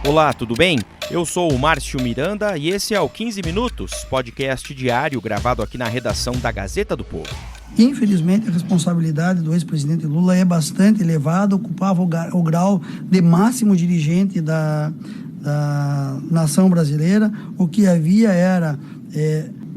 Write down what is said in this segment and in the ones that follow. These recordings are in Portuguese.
Olá, tudo bem? Eu sou o Márcio Miranda e esse é o 15 Minutos, podcast diário gravado aqui na redação da Gazeta do Povo. Infelizmente, a responsabilidade do ex-presidente Lula é bastante elevada, ocupava o grau de máximo dirigente da nação brasileira. O que havia era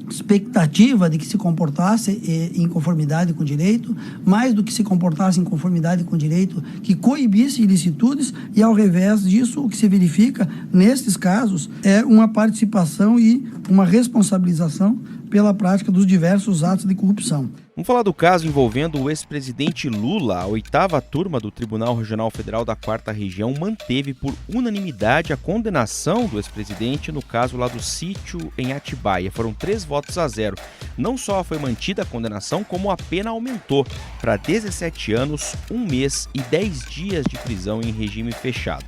expectativa de que se comportasse em conformidade com o direito, mais do que se comportasse em conformidade com o direito, que coibisse ilicitudes, e ao revés disso, o que se verifica nesses casos é uma participação e uma responsabilização pela prática dos diversos atos de corrupção. Vamos falar do caso envolvendo o ex-presidente Lula. A 8ª turma do Tribunal Regional Federal da 4ª Região manteve por unanimidade a condenação do ex-presidente no caso lá do sítio em Atibaia. Foram 3-0. Não só foi mantida a condenação, como a pena aumentou para 17 anos, 1 mês e 10 dias de prisão em regime fechado.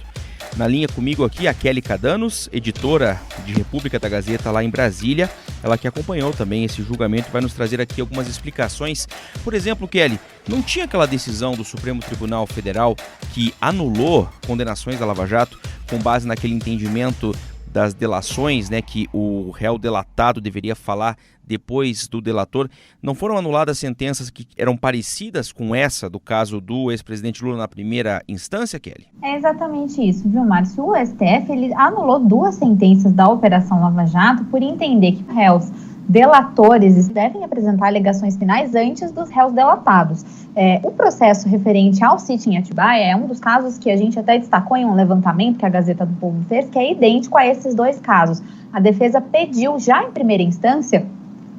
Na linha comigo aqui a Kelly Cadanos, editora de República da Gazeta lá em Brasília. Ela que acompanhou também esse julgamento vai nos trazer aqui algumas explicações. Por exemplo, Kelly, não tinha aquela decisão do Supremo Tribunal Federal que anulou condenações da Lava Jato com base naquele entendimento das delações, né, que o réu delatado deveria falar depois do delator? Não foram anuladas sentenças que eram parecidas com essa do caso do ex-presidente Lula na primeira instância, Kelly? É exatamente isso, viu, Márcio? O STF ele anulou 2 sentenças da Operação Lava Jato por entender que réus delatores devem apresentar alegações finais antes dos réus delatados. O processo referente ao sítio em Atibaia é um dos casos que a gente até destacou em um levantamento que a Gazeta do Povo fez, que é idêntico a esses 2 casos. A defesa pediu já em primeira instância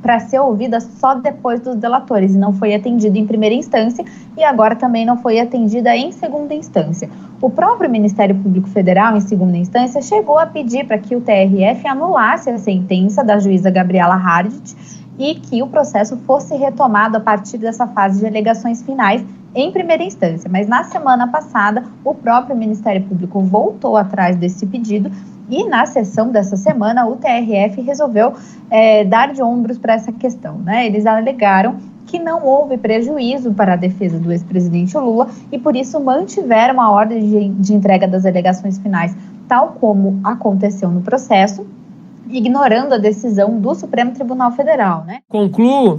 para ser ouvida só depois dos delatores, e não foi atendida em primeira instância, e agora também não foi atendida em segunda instância. O próprio Ministério Público Federal, em segunda instância, chegou a pedir para que o TRF anulasse a sentença da juíza Gabriela Hardit e que o processo fosse retomado a partir dessa fase de alegações finais em primeira instância. Mas na semana passada, o próprio Ministério Público voltou atrás desse pedido e na sessão dessa semana o TRF resolveu dar de ombros para essa questão, né? Eles alegaram que não houve prejuízo para a defesa do ex-presidente Lula e por isso mantiveram a ordem de entrega das alegações finais, tal como aconteceu no processo, ignorando a decisão do Supremo Tribunal Federal, né? Concluo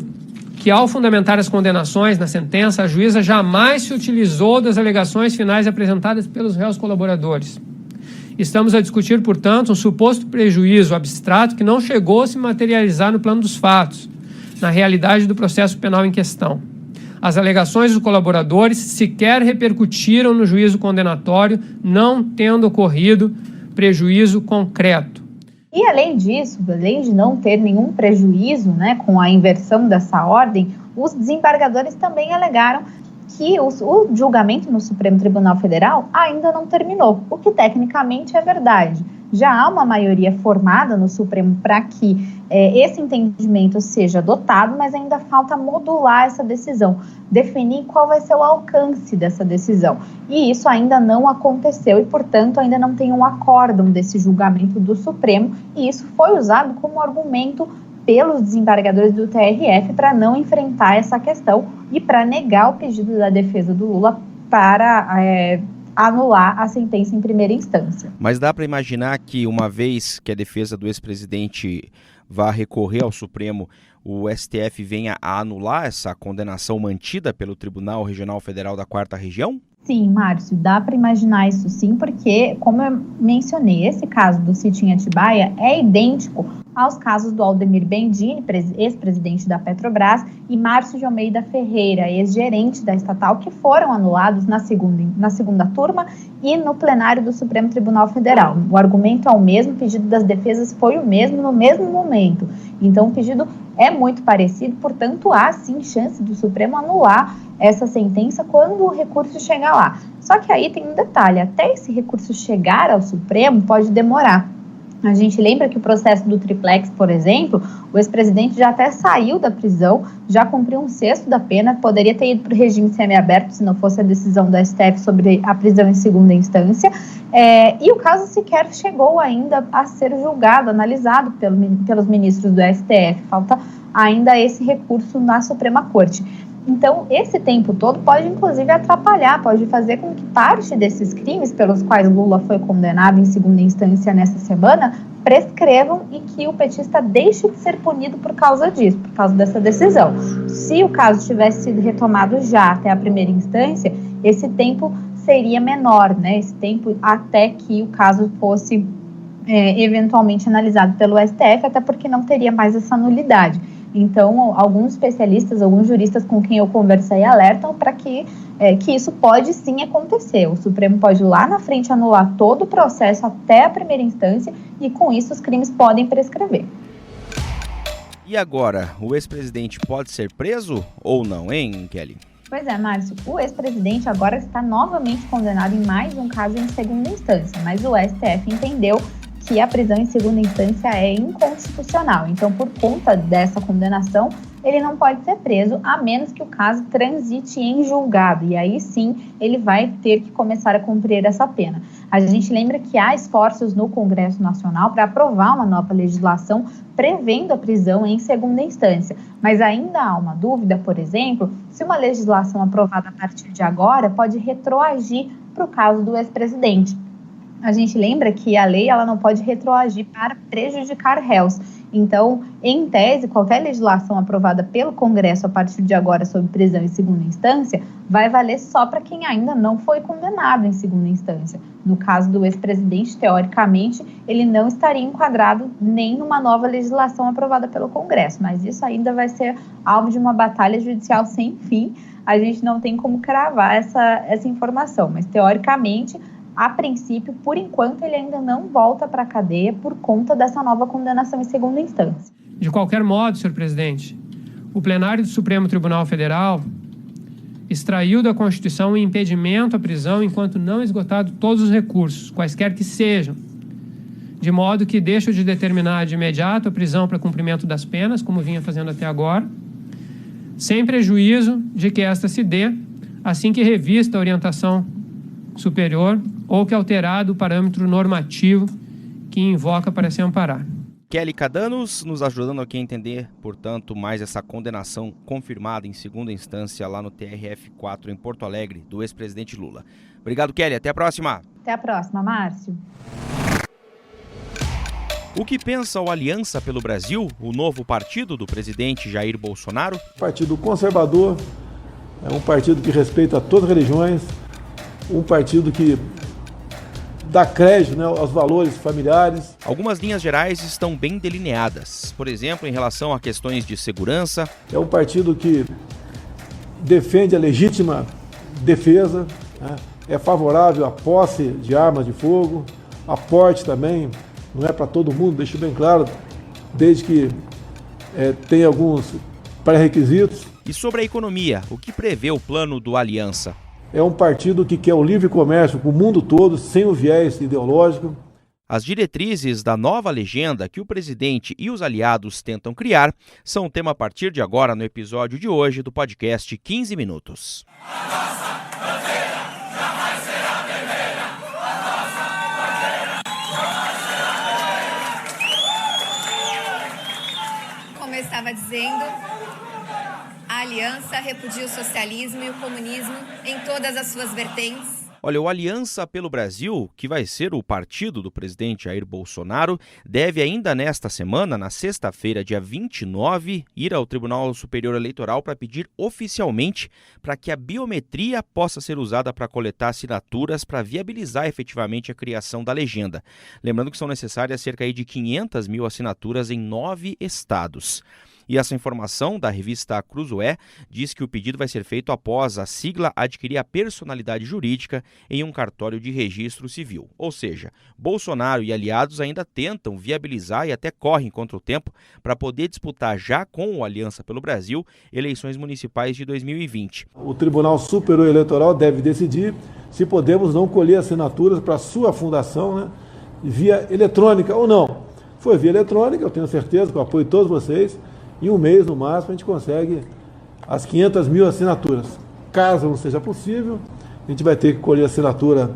que, ao fundamentar as condenações na sentença, a juíza jamais se utilizou das alegações finais apresentadas pelos réus colaboradores. Estamos a discutir, portanto, um suposto prejuízo abstrato que não chegou a se materializar no plano dos fatos, na realidade do processo penal em questão. As alegações dos colaboradores sequer repercutiram no juízo condenatório, não tendo ocorrido prejuízo concreto. E além disso, além de não ter nenhum prejuízo, né, com a inversão dessa ordem, os desembargadores também alegaram que o julgamento no Supremo Tribunal Federal ainda não terminou, o que tecnicamente é verdade. Já há uma maioria formada no Supremo para que esse entendimento seja adotado, mas ainda falta modular essa decisão, definir qual vai ser o alcance dessa decisão. E isso ainda não aconteceu e, portanto, ainda não tem um acórdão desse julgamento do Supremo, e isso foi usado como argumento pelos desembargadores do TRF para não enfrentar essa questão e para negar o pedido da defesa do Lula para anular a sentença em primeira instância. Mas dá para imaginar que, uma vez que a defesa do ex-presidente vá recorrer ao Supremo, o STF venha a anular essa condenação mantida pelo Tribunal Regional Federal da 4ª Região? Sim, Márcio, dá para imaginar isso sim, porque, como eu mencionei, esse caso do sítio em Atibaia é idêntico aos casos do Aldemir Bendini, ex-presidente da Petrobras, e Márcio de Almeida Ferreira, ex-gerente da estatal, que foram anulados na segunda turma e no plenário do Supremo Tribunal Federal. O argumento é o mesmo, o pedido das defesas foi o mesmo no mesmo momento. Então, o pedido é muito parecido, portanto, há sim chance do Supremo anular essa sentença quando o recurso chegar lá. Só que aí tem um detalhe, até esse recurso chegar ao Supremo pode demorar. A gente lembra que o processo do triplex, por exemplo, o ex-presidente já até saiu da prisão, já cumpriu 1/6 da pena, poderia ter ido para o regime semiaberto se não fosse a decisão da STF sobre a prisão em segunda instância, e o caso sequer chegou ainda a ser julgado, analisado pelos ministros do STF, falta ainda esse recurso na Suprema Corte. Então, esse tempo todo pode, inclusive, atrapalhar, pode fazer com que parte desses crimes pelos quais Lula foi condenado em segunda instância nessa semana prescrevam e que o petista deixe de ser punido por causa disso, por causa dessa decisão. Se o caso tivesse sido retomado já até a primeira instância, esse tempo seria menor, né? Esse tempo até que o caso fosse eventualmente analisado pelo STF, até porque não teria mais essa nulidade. Então, alguns especialistas, alguns juristas com quem eu conversei alertam para que isso pode sim acontecer. O Supremo pode lá na frente anular todo o processo até a primeira instância e com isso os crimes podem prescrever. E agora, o ex-presidente pode ser preso ou não, hein, Kelly? Pois é, Márcio, o ex-presidente agora está novamente condenado em mais um caso em segunda instância, mas o STF entendeu que a prisão em segunda instância é inconstitucional. Então, por conta dessa condenação, ele não pode ser preso, a menos que o caso transite em julgado. E aí sim, ele vai ter que começar a cumprir essa pena. A gente lembra que há esforços no Congresso Nacional para aprovar uma nova legislação prevendo a prisão em segunda instância. Mas ainda há uma dúvida, por exemplo, se uma legislação aprovada a partir de agora pode retroagir para o caso do ex-presidente. A gente lembra que a lei ela não pode retroagir para prejudicar réus. Então, em tese, qualquer legislação aprovada pelo Congresso a partir de agora sobre prisão em segunda instância vai valer só para quem ainda não foi condenado em segunda instância. No caso do ex-presidente, teoricamente, ele não estaria enquadrado nem numa nova legislação aprovada pelo Congresso, mas isso ainda vai ser alvo de uma batalha judicial sem fim. A gente não tem como cravar essa informação, mas teoricamente, a princípio, por enquanto, ele ainda não volta para a cadeia por conta dessa nova condenação em segunda instância. De qualquer modo, senhor presidente, o plenário do Supremo Tribunal Federal extraiu da Constituição o impedimento à prisão enquanto não esgotado todos os recursos, quaisquer que sejam, de modo que deixa de determinar de imediato a prisão para cumprimento das penas, como vinha fazendo até agora, sem prejuízo de que esta se dê assim que revista a orientação superior ou que alterado o parâmetro normativo que invoca para se amparar. Kelly Cadanos nos ajudando aqui a entender, portanto, mais essa condenação confirmada em segunda instância lá no TRF4 em Porto Alegre do ex-presidente Lula. Obrigado, Kelly. Até a próxima. Até a próxima, Márcio. O que pensa o Aliança pelo Brasil, o novo partido do presidente Jair Bolsonaro? Partido conservador, é um partido que respeita todas as religiões, um partido que dá crédito, né, aos valores familiares. Algumas linhas gerais estão bem delineadas, por exemplo, em relação a questões de segurança. É um partido que defende a legítima defesa, né, é favorável à posse de armas de fogo, a porte também, não é para todo mundo, deixo bem claro, desde que tenha alguns pré-requisitos. E sobre a economia, o que prevê o plano do Aliança? É um partido que quer o livre comércio com o mundo todo, sem o viés ideológico. As diretrizes da nova legenda que o presidente e os aliados tentam criar são tema a partir de agora no episódio de hoje do podcast 15 Minutos. A nossa bandeira jamais será vermelha. A nossa bandeira jamais será vermelha. Como eu estava dizendo, a Aliança repudia o socialismo e o comunismo em todas as suas vertentes. Olha, o Aliança pelo Brasil, que vai ser o partido do presidente Jair Bolsonaro, deve ainda nesta semana, na sexta-feira, dia 29, ir ao Tribunal Superior Eleitoral para pedir oficialmente para que a biometria possa ser usada para coletar assinaturas para viabilizar efetivamente a criação da legenda. Lembrando que são necessárias cerca de 500 mil assinaturas em 9 estados. E essa informação da revista Cruzoé diz que o pedido vai ser feito após a sigla adquirir a personalidade jurídica em um cartório de registro civil. Ou seja, Bolsonaro e aliados ainda tentam viabilizar e até correm contra o tempo para poder disputar já com o Aliança pelo Brasil eleições municipais de 2020. O Tribunal Superior Eleitoral deve decidir se podemos não colher assinaturas para a sua fundação, né, via eletrônica ou não. Foi via eletrônica, eu tenho certeza, com o apoio de todos vocês, em um mês, no máximo, a gente consegue as 500 mil assinaturas. Caso não seja possível, a gente vai ter que colher assinatura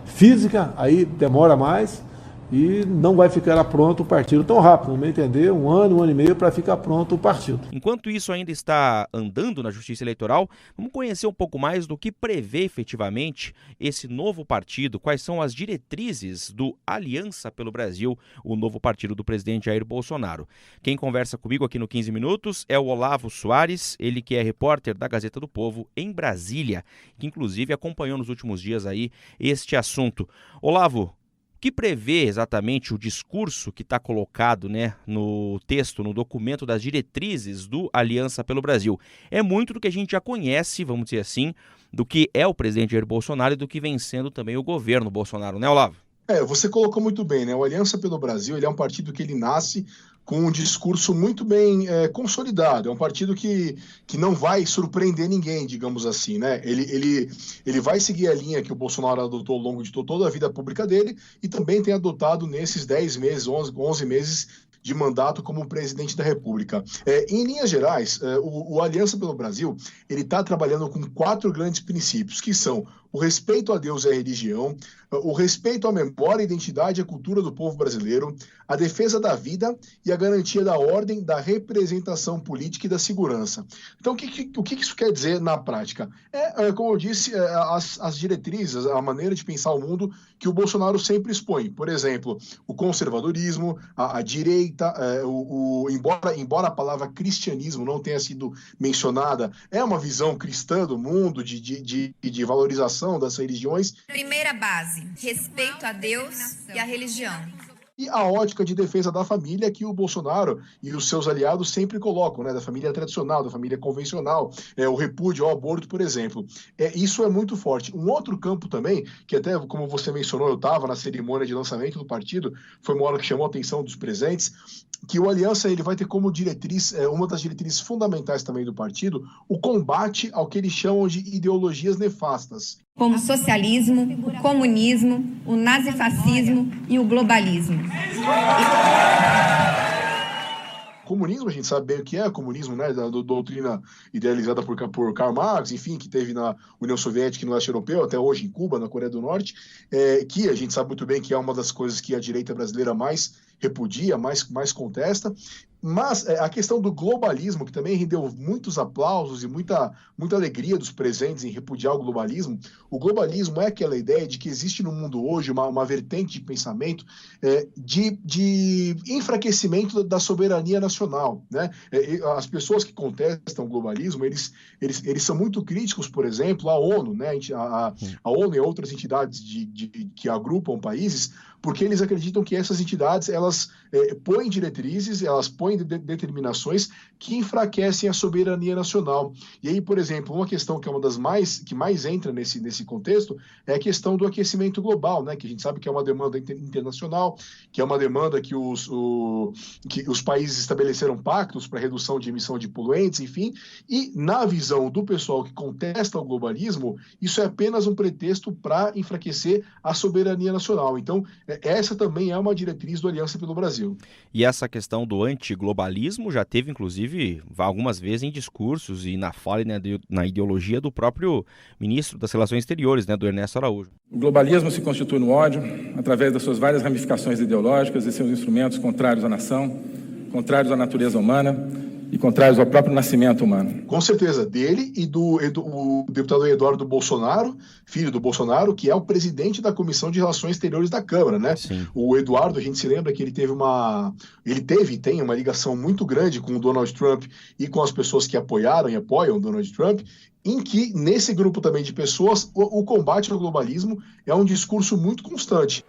física, aí demora mais, e não vai ficar pronto o partido tão rápido, no meu entender, um ano e meio para ficar pronto o partido. Enquanto isso ainda está andando na Justiça Eleitoral, vamos conhecer um pouco mais do que prevê efetivamente esse novo partido, quais são as diretrizes do Aliança pelo Brasil, o novo partido do presidente Jair Bolsonaro. Quem conversa comigo aqui no 15 Minutos é o Olavo Soares, ele que é repórter da Gazeta do Povo em Brasília, que inclusive acompanhou nos últimos dias aí este assunto. Olavo, o que prevê exatamente o discurso que está colocado, né, no texto, no documento das diretrizes do Aliança pelo Brasil? É muito do que a gente já conhece, vamos dizer assim, do que é o presidente Jair Bolsonaro e do que vem sendo também o governo Bolsonaro, né, Olavo? Você colocou muito bem, né? O Aliança pelo Brasil, ele é um partido que ele nasce com um discurso muito bem consolidado. É um partido que não vai surpreender ninguém, digamos assim, né? Ele vai seguir a linha que o Bolsonaro adotou ao longo de toda a vida pública dele e também tem adotado nesses 10 meses, 11 meses de mandato como presidente da República. Em linhas gerais, o Aliança pelo Brasil, ele está trabalhando com 4 grandes princípios, que são o respeito a Deus e à religião, o respeito à memória, à identidade e à cultura do povo brasileiro, a defesa da vida e a garantia da ordem, da representação política e da segurança. Então, o que isso quer dizer na prática? Como eu disse, as diretrizes, a maneira de pensar o mundo que o Bolsonaro sempre expõe. Por exemplo, o conservadorismo, a direita, embora a palavra cristianismo não tenha sido mencionada, é uma visão cristã do mundo, de valorização das religiões. Primeira base, respeito a Deus e à religião. E a ótica de defesa da família que o Bolsonaro e os seus aliados sempre colocam, né? Da família tradicional, da família convencional, o repúdio ao aborto, por exemplo. Isso é muito forte. Um outro campo também, que até, como você mencionou, eu estava na cerimônia de lançamento do partido, foi uma hora que chamou a atenção dos presentes, que o Aliança ele vai ter como diretriz, uma das diretrizes fundamentais também do partido, o combate ao que eles chamam de ideologias nefastas. Como o socialismo, o comunismo, o nazifascismo e o globalismo. Comunismo, a gente sabe bem o que é o comunismo, né, da doutrina idealizada por Karl Marx, enfim, que teve na União Soviética e no leste europeu, até hoje em Cuba, na Coreia do Norte, que a gente sabe muito bem que é uma das coisas que a direita brasileira mais repudia, mais contesta. Mas a questão do globalismo, que também rendeu muitos aplausos e muita alegria dos presentes em repudiar o globalismo é aquela ideia de que existe no mundo hoje uma vertente de pensamento de enfraquecimento da soberania nacional, né? As pessoas que contestam o globalismo, eles são muito críticos, por exemplo, à ONU, né? A ONU e outras entidades que agrupam países, porque eles acreditam que essas entidades elas põem diretrizes, elas põem determinações que enfraquecem a soberania nacional. E aí, por exemplo, uma questão que é uma das que mais entra nesse contexto é a questão do aquecimento global, né? Que a gente sabe que é uma demanda internacional, que é uma demanda que os países estabeleceram pactos para redução de emissão de poluentes, enfim, e na visão do pessoal que contesta o globalismo, isso é apenas um pretexto para enfraquecer a soberania nacional. Então, essa também é uma diretriz do Aliança pelo Brasil. E essa questão do antiglobalismo já teve, inclusive, algumas vezes em discursos e na fala e na ideologia do próprio ministro das Relações Exteriores, né, do Ernesto Araújo. O globalismo se constitui no ódio, através das suas várias ramificações ideológicas e seus instrumentos contrários à nação, contrários à natureza humana e contrários ao próprio nascimento humano. Com certeza, dele e do deputado Eduardo Bolsonaro, filho do Bolsonaro, que é o presidente da Comissão de Relações Exteriores da Câmara, né? Sim. O Eduardo, a gente se lembra que ele teve e tem uma ligação muito grande com o Donald Trump e com as pessoas que apoiaram e apoiam o Donald Trump, em que, nesse grupo também de pessoas, o combate ao globalismo é um discurso muito constante.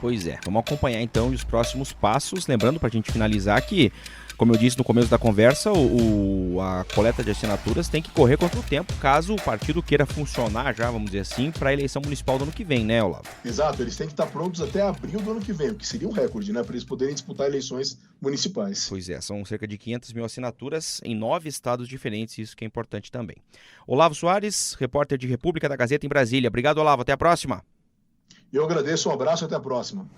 Pois é, vamos acompanhar então os próximos passos, lembrando para a gente finalizar que, como eu disse no começo da conversa, a coleta de assinaturas tem que correr contra o tempo, caso o partido queira funcionar já, vamos dizer assim, para a eleição municipal do ano que vem, né, Olavo? Exato, eles têm que estar prontos até abril do ano que vem, o que seria um recorde, né, para eles poderem disputar eleições municipais. Pois é, são cerca de 500 mil assinaturas em 9 estados diferentes, isso que é importante também. Olavo Soares, repórter de República da Gazeta em Brasília. Obrigado, Olavo, até a próxima. Eu agradeço, um abraço e até a próxima.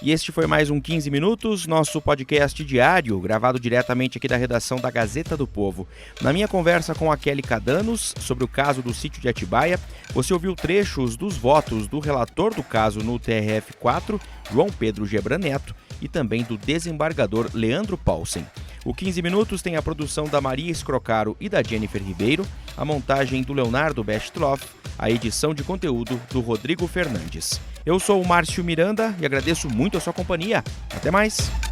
E este foi mais um 15 Minutos, nosso podcast diário, gravado diretamente aqui da redação da Gazeta do Povo. Na minha conversa com a Kelly Cadanos sobre o caso do sítio de Atibaia, você ouviu trechos dos votos do relator do caso no TRF4, João Pedro Gebran Neto, e também do desembargador Leandro Paulsen. O 15 Minutos tem a produção da Maria Escrocaro e da Jennifer Ribeiro, a montagem do Leonardo Bestloff, a edição de conteúdo do Rodrigo Fernandes. Eu sou o Márcio Miranda e agradeço muito a sua companhia. Até mais!